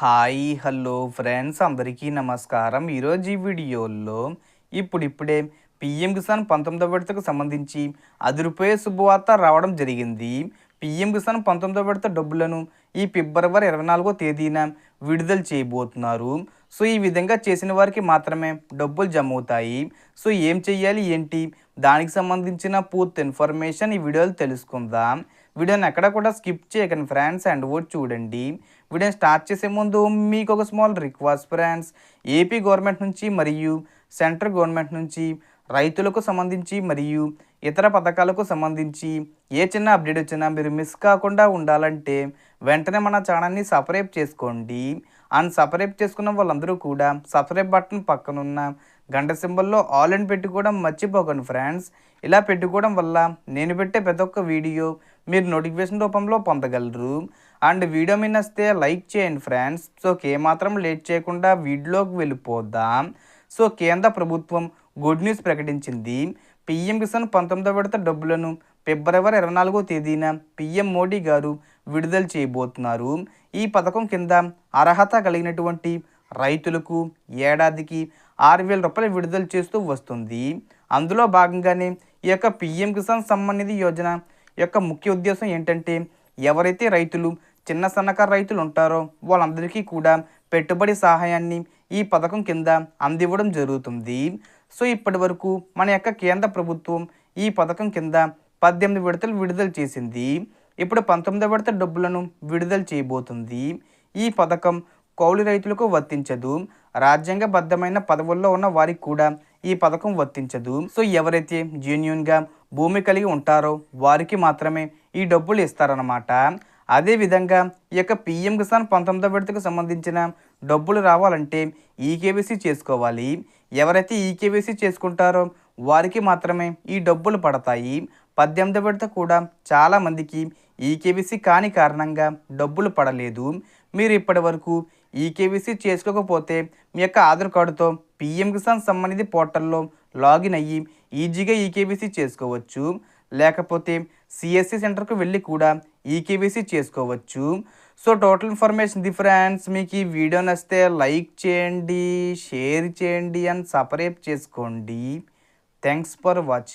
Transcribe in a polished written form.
Hi hello friends అందరికీ నమస్కారం. ఈరోజు ఈ వీడియోలో ఇప్పుడిప్పుడే పీఎం కిసాన్ 19వ విడతకు సంబంధించి అదిరిపోయే శుభవార్త రావడం జరిగింది. పీఎం కిసాన్ 19వ విడత డబ్బులను ఈ ఫిబ్రవరి 24వ తేదీన విడుదల చేయబోతున్నారు. సో ఈ విధంగా చేసిన వారికి మాత్రమే డబ్బులు జమ అవుతాయి. సో ఏం చెయ్యాలి ఏంటి దానికి సంబంధించిన పూర్తి ఇన్ఫర్మేషన్ ఈ వీడియోలో తెలుసుకుందాం. వీడియోని ఎక్కడ కూడా స్కిప్ చేయకండి ఫ్రెండ్స్, అండ్ కూడా చూడండి. వీడియోని స్టార్ట్ చేసే ముందు మీకు ఒక small request friends, AP government నుంచి మరియు సెంట్రల్ గవర్నమెంట్ నుంచి రైతులకు సంబంధించి మరియు ఇతర పథకాలకు సంబంధించి ఏ చిన్న అప్డేట్ వచ్చినా మీరు మిస్ కాకుండా ఉండాలంటే వెంటనే మన ఛానల్ని సబ్స్క్రైబ్ చేసుకోండి. అండ్ సబ్స్క్రైబ్ చేసుకున్న వాళ్ళందరూ కూడా సబ్స్క్రైబ్ బటన్ పక్కనున్న గంట సింబల్లో ఆల్ అని పెట్టుకోవడం మర్చిపోకండి ఫ్రెండ్స్. ఇలా పెట్టుకోవడం వల్ల నేను పెట్టే ప్రతి ఒక్క వీడియో మీరు నోటిఫికేషన్ రూపంలో పొందగలరు. అండ్ వీడియో మీద నచ్చితే లైక్ చేయండి ఫ్రెండ్స్. సో ఏమాత్రం లేట్ చేయకుండా వీడియోలోకి వెళ్ళిపోదాం. సో కేంద్ర ప్రభుత్వం గుడ్ న్యూస్ ప్రకటించింది. పీఎం కిసాన్ 19వ విడత డబ్బులను ఫిబ్రవరి 24వ తేదీన పీఎం మోడీ గారు విడుదల చేయబోతున్నారు. ఈ పథకం కింద అర్హత కలిగినటువంటి రైతులకు ఏడాదికి 6,000 రూపాయలు విడుదల చేస్తూ వస్తుంది. అందులో భాగంగానే ఈ యొక్క పీఎం కిసాన్ సమ్మాన్ నిధి యోజన యొక్క ముఖ్య ఉద్దేశం ఏంటంటే, ఎవరైతే రైతులు చిన్న సన్నకారు రైతులు ఉంటారో వాళ్ళందరికీ కూడా పెట్టుబడి సహాయాన్ని ఈ పథకం కింద అందివ్వడం జరుగుతుంది. సో ఇప్పటి వరకు మన యొక్క కేంద్ర ప్రభుత్వం ఈ పథకం కింద 18 విడతలు విడుదల చేసింది. ఇప్పుడు 19వ విడత డబ్బులను విడుదల చేయబోతుంది. ఈ పథకం కౌలు రైతులకు వర్తించదు. రాజ్యాంగబద్ధమైన పదవుల్లో ఉన్న వారికి కూడా ఈ పథకం వర్తించదు. సో ఎవరైతే జెన్యూన్గా భూమి కలిగి ఉంటారో వారికి మాత్రమే ఈ డబ్బులు ఇస్తారన్నమాట. అదేవిధంగా ఈ యొక్క పీఎం కిసాన్ 19వ విడతకు సంబంధించిన డబ్బులు రావాలంటే ఈకేవైసీ చేసుకోవాలి. ఎవరైతే ఈకేవైసీ చేసుకుంటారో వారికి మాత్రమే ఈ డబ్బులు పడతాయి. 18వ విడత కూడా చాలామందికి ఈకేవైసీ కాని కారణంగా డబ్బులు పడలేదు. మీరు ఇప్పటి వరకు ఈకేవైసీ చేసుకోకపోతే మీ యొక్క ఆధార్ కార్డుతో పీఎం కిసాన్ సమ్మాన్ నిధి పోర్టల్లో లాగిన్ అయ్యి ఈజీగా ఈకేవైసీ చేసుకోవచ్చు. లేకపోతే సిఎస్సి సెంటర్కు వెళ్ళి కూడా ఈకేవైసీ చేసుకోవచ్చు. So total information the friends. మీకు ఈ వీడియో నచ్చితే లైక్ చేయండి, షేర్ చేయండి అండ్ సబ్స్క్రైబ్ చేసుకోండి. Thanks for watching.